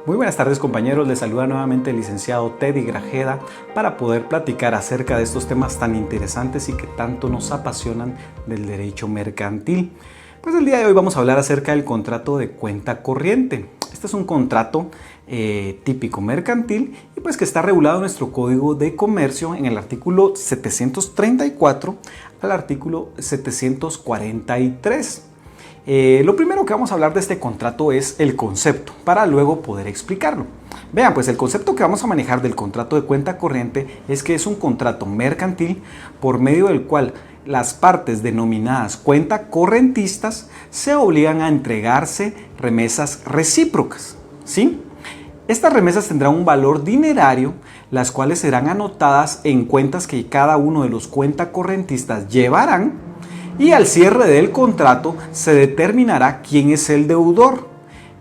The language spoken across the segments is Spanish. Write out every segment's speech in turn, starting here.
Muy buenas tardes compañeros, les saluda nuevamente el licenciado Teddy Grajeda para poder platicar acerca de estos temas tan interesantes y que tanto nos apasionan del derecho mercantil. Pues el día de hoy vamos a hablar acerca del contrato de cuenta corriente. Este es un contrato típico mercantil y pues que está regulado en nuestro Código de Comercio en el artículo 734 al artículo 743. Lo primero que vamos a hablar de este contrato es el concepto, para luego poder explicarlo. Vean, pues el concepto que vamos a manejar del contrato de cuenta corriente es que es un contrato mercantil por medio del cual las partes denominadas cuenta correntistas se obligan a entregarse remesas recíprocas, ¿sí? Estas remesas tendrán un valor dinerario, las cuales serán anotadas en cuentas que cada uno de los cuentacorrentistas llevarán. Y al cierre del contrato se determinará quién es el deudor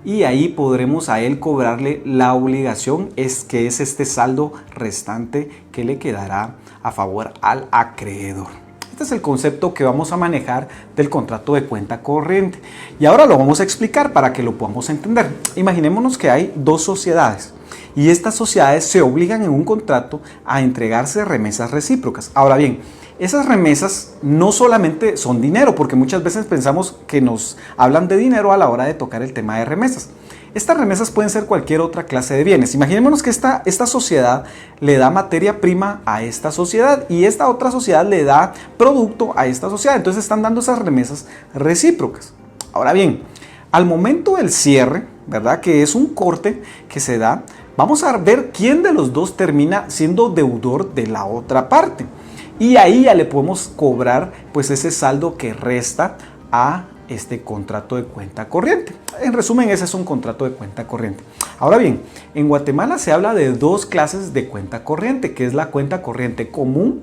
y ahí podremos a él cobrarle la obligación que es este saldo restante que le quedará a favor al acreedor. Este es el concepto que vamos a manejar del contrato de cuenta corriente y ahora lo vamos a explicar para que lo podamos entender. Imaginémonos que hay dos sociedades y estas sociedades se obligan en un contrato a entregarse remesas recíprocas. Ahora bien, esas remesas no solamente son dinero, porque muchas veces pensamos que nos hablan de dinero a la hora de tocar el tema de remesas. Estas remesas pueden ser cualquier otra clase de bienes. Imaginémonos que esta sociedad le da materia prima a esta sociedad y esta otra sociedad le da producto a esta sociedad. Entonces están dando esas remesas recíprocas. Ahora bien, al momento del cierre, ¿verdad? Que es un corte que se da, vamos a ver quién de los dos termina siendo deudor de la otra parte. Y ahí ya le podemos cobrar pues ese saldo que resta a este contrato de cuenta corriente. En resumen, ese es un contrato de cuenta corriente. Ahora bien, en Guatemala se habla de dos clases de cuenta corriente, que es la cuenta corriente común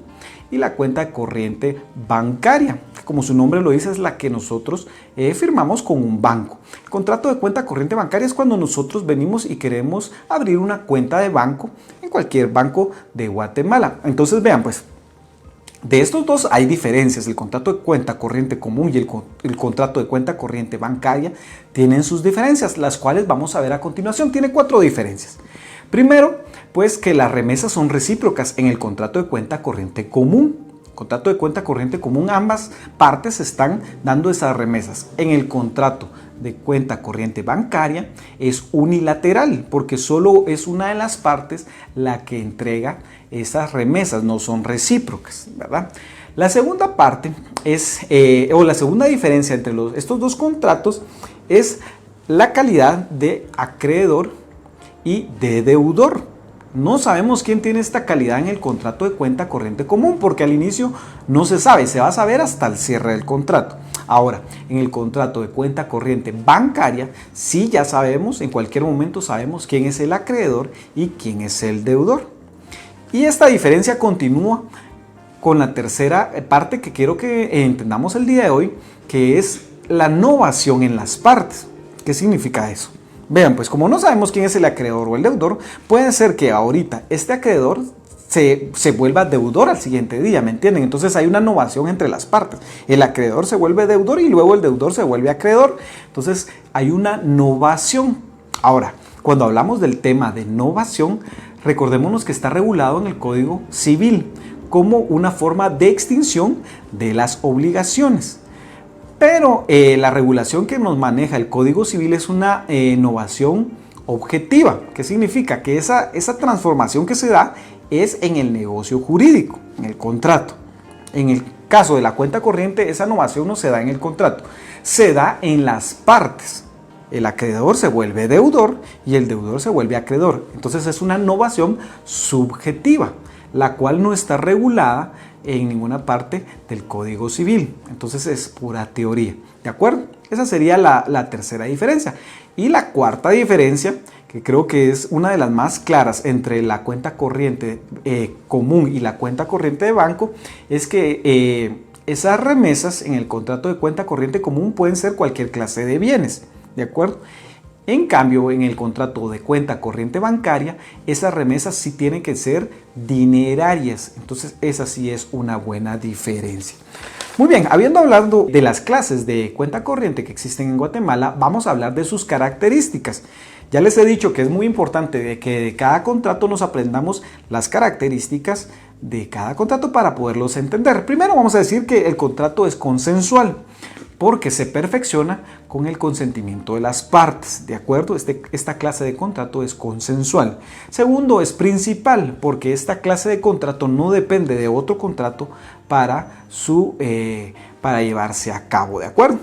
y la cuenta corriente bancaria. Como su nombre lo dice, es la que nosotros firmamos con un banco. El contrato de cuenta corriente bancaria es cuando nosotros venimos y queremos abrir una cuenta de banco en cualquier banco de Guatemala. Entonces vean pues, de estos dos hay diferencias. El contrato de cuenta corriente común y el contrato de cuenta corriente bancaria tienen sus diferencias, las cuales vamos a ver a continuación. Tiene 4 diferencias. Primero, pues que las remesas son recíprocas en el contrato de cuenta corriente común. Contrato de cuenta corriente común, ambas partes están dando esas remesas. En el contrato de cuenta corriente bancaria es unilateral porque solo es una de las partes la que entrega esas remesas, no son recíprocas, ¿verdad? La segunda parte es, la segunda diferencia entre estos dos contratos es la calidad de acreedor y de deudor. No sabemos quién tiene esta calidad en el contrato de cuenta corriente común porque al inicio no se sabe, se va a saber hasta el cierre del contrato. Ahora, en el contrato de cuenta corriente bancaria, sí ya sabemos, en cualquier momento sabemos quién es el acreedor y quién es el deudor. Y esta diferencia continúa con la tercera parte que quiero que entendamos el día de hoy, que es la novación en las partes. ¿Qué significa eso? Vean, pues como no sabemos quién es el acreedor o el deudor, puede ser que ahorita este acreedor se vuelva deudor al siguiente día, ¿me entienden? Entonces hay una novación entre las partes. El acreedor se vuelve deudor y luego el deudor se vuelve acreedor. Entonces hay una novación. Ahora, cuando hablamos del tema de novación, recordémonos que está regulado en el Código Civil como una forma de extinción de las obligaciones. Pero la regulación que nos maneja el Código Civil es una novación objetiva. ¿Qué significa? Que esa transformación que se da es en el negocio jurídico, en el contrato. En el caso de la cuenta corriente, esa novación no se da en el contrato, se da en las partes. El acreedor se vuelve deudor y el deudor se vuelve acreedor. Entonces es una novación subjetiva, la cual no está regulada en ninguna parte del Código Civil. Entonces es pura teoría. ¿De acuerdo? Esa sería la tercera diferencia. Y la cuarta diferencia, que creo que es una de las más claras entre la cuenta corriente común y la cuenta corriente de banco, es que esas remesas en el contrato de cuenta corriente común pueden ser cualquier clase de bienes. ¿De acuerdo? En cambio, en el contrato de cuenta corriente bancaria, esas remesas sí tienen que ser dinerarias. Entonces, esa sí es una buena diferencia. Muy bien, habiendo hablado de las clases de cuenta corriente que existen en Guatemala, vamos a hablar de sus características. Ya les he dicho que es muy importante de que de cada contrato nos aprendamos las características de cada contrato para poderlos entender. Primero vamos a decir que el contrato es consensual porque se perfecciona con el consentimiento de las partes, ¿de acuerdo? Esta clase de contrato es consensual. Segundo, es principal porque esta clase de contrato no depende de otro contrato para llevarse a cabo, ¿de acuerdo?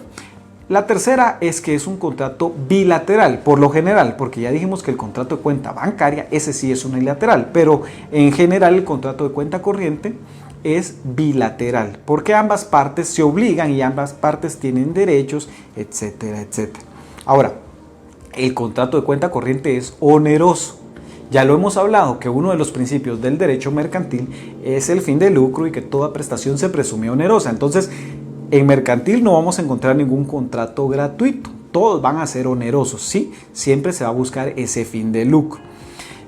La tercera es que es un contrato bilateral, por lo general, porque ya dijimos que el contrato de cuenta bancaria, ese sí es unilateral, pero en general el contrato de cuenta corriente es bilateral, porque ambas partes se obligan y ambas partes tienen derechos, etcétera, etcétera. Ahora, el contrato de cuenta corriente es oneroso. Ya lo hemos hablado que uno de los principios del derecho mercantil es el fin de lucro y que toda prestación se presume onerosa. Entonces, en mercantil no vamos a encontrar ningún contrato gratuito, todos van a ser onerosos, ¿sí? Siempre se va a buscar ese fin de lucro.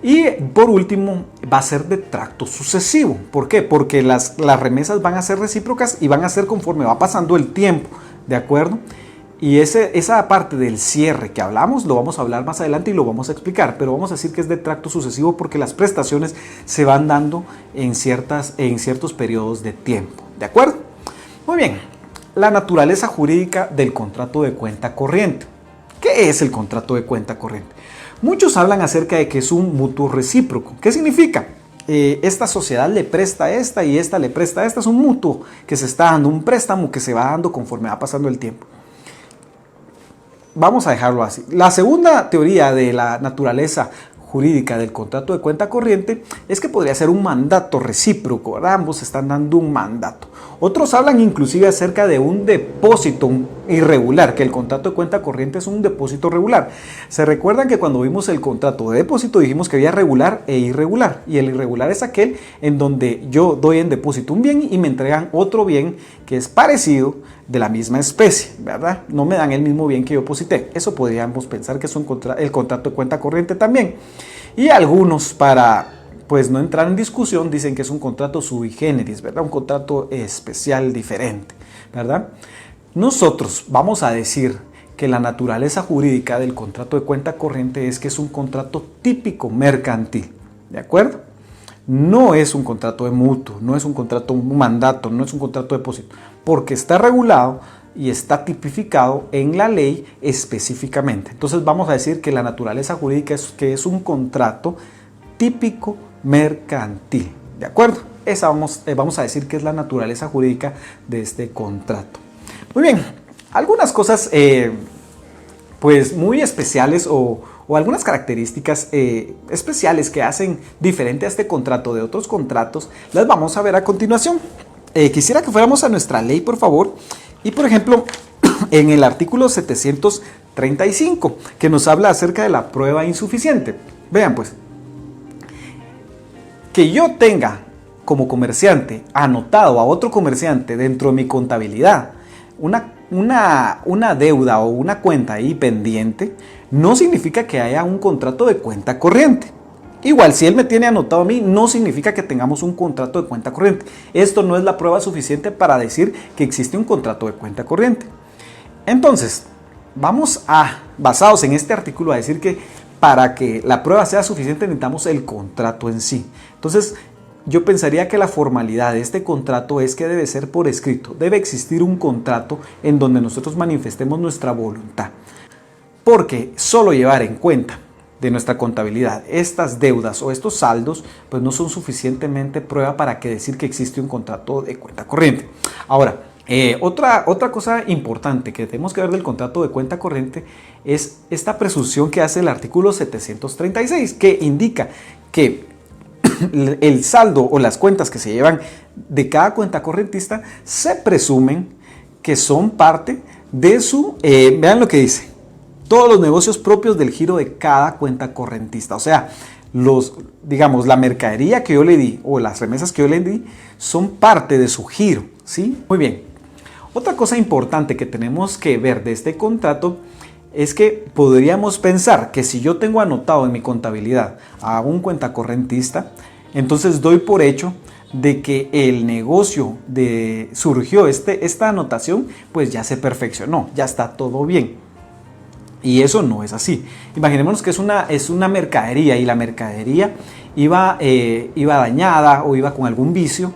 Y por último, va a ser de tracto sucesivo. ¿Por qué? Porque las remesas van a ser recíprocas y van a ser conforme va pasando el tiempo, ¿de acuerdo? Y esa parte del cierre que hablamos, lo vamos a hablar más adelante y lo vamos a explicar, pero vamos a decir que es de tracto sucesivo porque las prestaciones se van dando en ciertos periodos de tiempo, ¿de acuerdo? Muy bien. La naturaleza jurídica del contrato de cuenta corriente. ¿Qué es el contrato de cuenta corriente? Muchos hablan acerca de que es un mutuo recíproco. ¿Qué significa? Esta sociedad le presta a esta y esta le presta a esta. Es un mutuo que se está dando, un préstamo que se va dando conforme va pasando el tiempo. Vamos a dejarlo así. La segunda teoría de la naturaleza jurídica del contrato de cuenta corriente es que podría ser un mandato recíproco, ¿verdad? Ambos están dando un mandato. Otros hablan inclusive acerca de un depósito irregular, que el contrato de cuenta corriente es un depósito regular. Se recuerdan que cuando vimos el contrato de depósito dijimos que había regular e irregular, y el irregular es aquel en donde yo doy en depósito un bien y me entregan otro bien que es parecido de la misma especie, ¿verdad? No me dan el mismo bien que yo deposité. Eso podríamos pensar que es el contrato de cuenta corriente también. Y algunos, para pues no entrar en discusión, dicen que es un contrato sui generis, ¿verdad? Un contrato especial, diferente, ¿verdad? Nosotros vamos a decir que la naturaleza jurídica del contrato de cuenta corriente es que es un contrato típico mercantil, ¿de acuerdo? No es un contrato de mutuo, no es un contrato, un mandato, no es un contrato de depósito, porque está regulado y está tipificado en la ley específicamente. Entonces vamos a decir que la naturaleza jurídica es que es un contrato típico mercantil, ¿de acuerdo? Esa vamos a decir que es la naturaleza jurídica de este contrato. Muy bien, algunas cosas pues muy especiales o algunas características especiales que hacen diferente a este contrato de otros contratos, las vamos a ver a continuación. Quisiera que fuéramos a nuestra ley, por favor, y por ejemplo, en el artículo 735, que nos habla acerca de la prueba insuficiente. Vean pues, que yo tenga como comerciante anotado a otro comerciante dentro de mi contabilidad una deuda o una cuenta ahí pendiente, no significa que haya un contrato de cuenta corriente. Igual, si él me tiene anotado a mí, no significa que tengamos un contrato de cuenta corriente. Esto no es la prueba suficiente para decir que existe un contrato de cuenta corriente. Entonces, vamos basados en este artículo, a decir que para que la prueba sea suficiente necesitamos el contrato en sí. Entonces, yo pensaría que la formalidad de este contrato es que debe ser por escrito. Debe existir un contrato en donde nosotros manifestemos nuestra voluntad. Porque solo llevar en cuenta de nuestra contabilidad estas deudas o estos saldos, pues no son suficientemente prueba para que decir que existe un contrato de cuenta corriente. Ahora, otra cosa importante que tenemos que ver del contrato de cuenta corriente es esta presunción que hace el artículo 736, que indica que el saldo o las cuentas que se llevan de cada cuenta correntista se presumen que son parte de su, vean lo que dice, todos los negocios propios del giro de cada cuenta correntista. O sea, digamos, la mercadería que yo le di o las remesas que yo le di son parte de su giro, ¿sí? Muy bien. Otra cosa importante que tenemos que ver de este contrato es que podríamos pensar que si yo tengo anotado en mi contabilidad a un cuenta correntista, entonces doy por hecho de que el negocio surgió esta anotación, pues ya se perfeccionó, ya está todo bien. Y eso no es así. Imaginémonos que es una mercadería y la mercadería iba dañada o iba con algún vicio.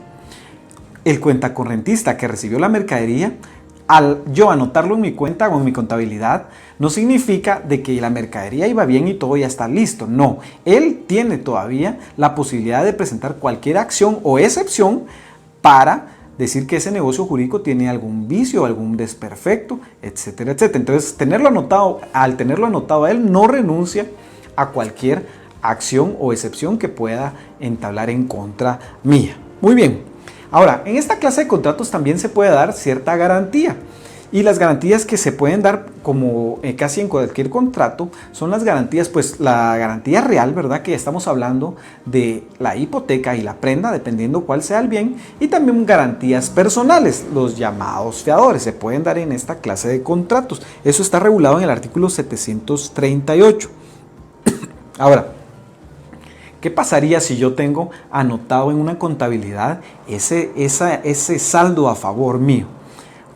El cuentacorrentista que recibió la mercadería, al yo anotarlo en mi cuenta o en mi contabilidad, no significa de que la mercadería iba bien y todo ya está listo. No, él tiene todavía la posibilidad de presentar cualquier acción o excepción para decir que ese negocio jurídico tiene algún vicio, algún desperfecto, etcétera, etcétera. Entonces, al tenerlo anotado a él, no renuncia a cualquier acción o excepción que pueda entablar en contra mía. Muy bien. Ahora, en esta clase de contratos también se puede dar cierta garantía. Y las garantías que se pueden dar, como casi en cualquier contrato, son las garantías, pues la garantía real, ¿verdad? Que estamos hablando de la hipoteca y la prenda, dependiendo cuál sea el bien, y también garantías personales, los llamados fiadores, se pueden dar en esta clase de contratos. Eso está regulado en el artículo 738. Ahora, ¿qué pasaría si yo tengo anotado en una contabilidad ese saldo a favor mío?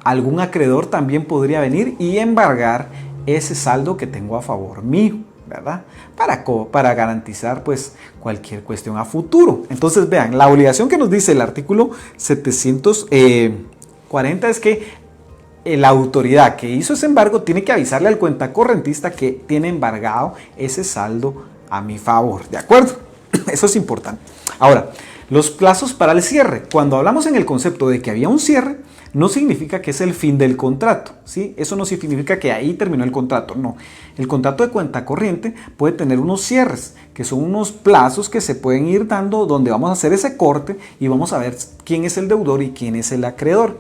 Algún acreedor también podría venir y embargar ese saldo que tengo a favor mío, ¿verdad? Para garantizar pues cualquier cuestión a futuro. Entonces vean, la obligación que nos dice el artículo 740 es que la autoridad que hizo ese embargo tiene que avisarle al cuentacorrentista que tiene embargado ese saldo a mi favor, ¿de acuerdo? Eso es importante. Ahora, los plazos para el cierre. Cuando hablamos en el concepto de que había un cierre, no significa que es el fin del contrato, ¿sí? Eso no significa que ahí terminó el contrato, no. El contrato de cuenta corriente puede tener unos cierres, que son unos plazos que se pueden ir dando donde vamos a hacer ese corte y vamos a ver quién es el deudor y quién es el acreedor.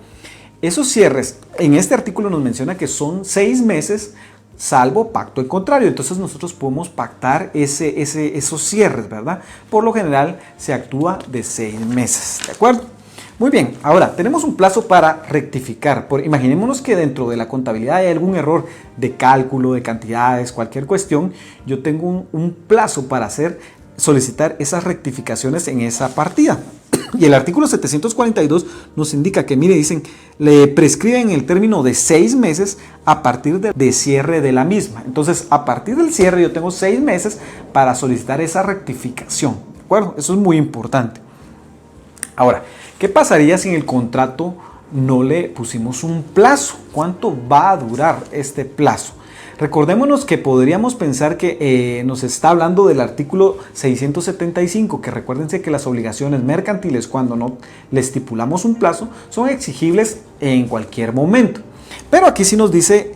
Esos cierres, en este artículo nos menciona que son 6 meses, salvo pacto en contrario. Entonces nosotros podemos pactar esos cierres, ¿verdad? Por lo general se actúa de 6 meses, ¿de acuerdo? Muy bien, ahora tenemos un plazo para rectificar. Imaginémonos que dentro de la contabilidad hay algún error de cálculo, de cantidades, cualquier cuestión. Yo tengo un plazo para solicitar esas rectificaciones en esa partida. Y el artículo 742 nos indica que, mire, dicen, le prescriben el término de 6 meses a partir de cierre de la misma. Entonces, a partir del cierre yo tengo 6 meses para solicitar esa rectificación, ¿de acuerdo? Eso es muy importante. Ahora, ¿qué pasaría si en el contrato no le pusimos un plazo? ¿Cuánto va a durar este plazo? Recordémonos que podríamos pensar que nos está hablando del artículo 675, que recuérdense que las obligaciones mercantiles, cuando no le estipulamos un plazo, son exigibles en cualquier momento. Pero aquí sí nos dice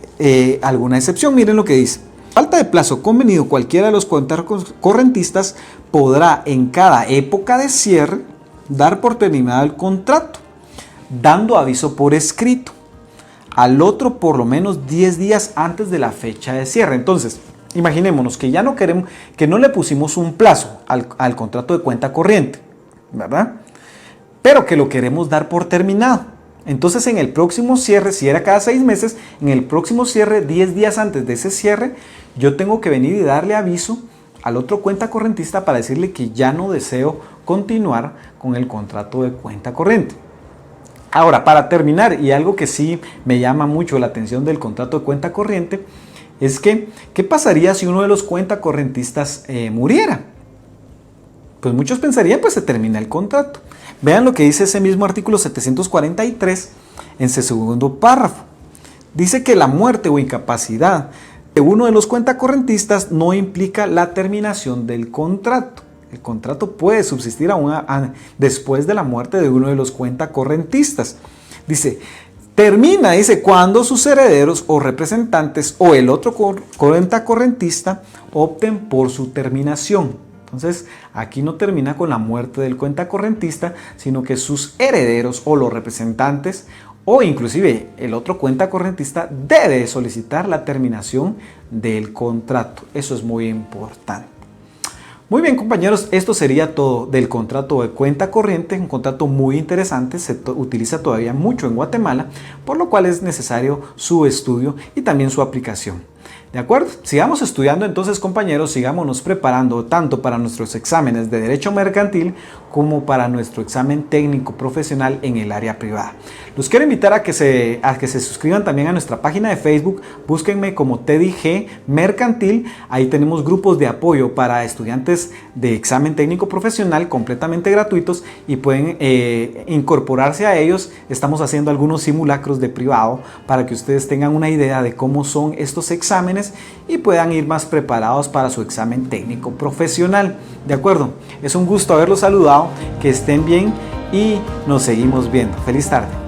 alguna excepción. Miren lo que dice. Falta de plazo convenido, cualquiera de los cuentacorrentistas podrá en cada época de cierre dar por terminado el contrato, dando aviso por escrito al otro por lo menos 10 días antes de la fecha de cierre. Entonces, imaginémonos que ya no queremos, que no le pusimos un plazo al contrato de cuenta corriente, ¿verdad? Pero que lo queremos dar por terminado. Entonces, en el próximo cierre, si era cada 6 meses, en el próximo cierre, 10 días antes de ese cierre, yo tengo que venir y darle aviso al otro cuenta correntista para decirle que ya no deseo continuar con el contrato de cuenta corriente. Ahora, para terminar, y algo que sí me llama mucho la atención del contrato de cuenta corriente, es que, ¿qué pasaría si uno de los cuentacorrentistas muriera? Pues muchos pensarían, pues se termina el contrato. Vean lo que dice ese mismo artículo 743 en su segundo párrafo. Dice que la muerte o incapacidad de uno de los cuentacorrentistas no implica la terminación del contrato. El contrato puede subsistir después de la muerte de uno de los cuentacorrentistas. Dice, termina, cuando sus herederos o representantes o el otro cuentacorrentista opten por su terminación. Entonces, aquí no termina con la muerte del cuentacorrentista, sino que sus herederos o los representantes o inclusive el otro cuentacorrentista debe solicitar la terminación del contrato. Eso es muy importante. Muy bien, compañeros, esto sería todo del contrato de cuenta corriente, un contrato muy interesante, se utiliza todavía mucho en Guatemala, por lo cual es necesario su estudio y también su aplicación. ¿De acuerdo? Sigamos estudiando entonces, compañeros, sigámonos preparando tanto para nuestros exámenes de Derecho Mercantil como para nuestro examen técnico profesional en el área privada. Los quiero invitar a que se suscriban también a nuestra página de Facebook. Búsquenme como Teddy G Mercantil. Ahí tenemos grupos de apoyo para estudiantes de examen técnico profesional completamente gratuitos y pueden incorporarse a ellos. Estamos haciendo algunos simulacros de privado para que ustedes tengan una idea de cómo son estos exámenes y puedan ir más preparados para su examen técnico profesional. ¿De acuerdo? Es un gusto haberlos saludado, que estén bien y nos seguimos viendo. Feliz tarde.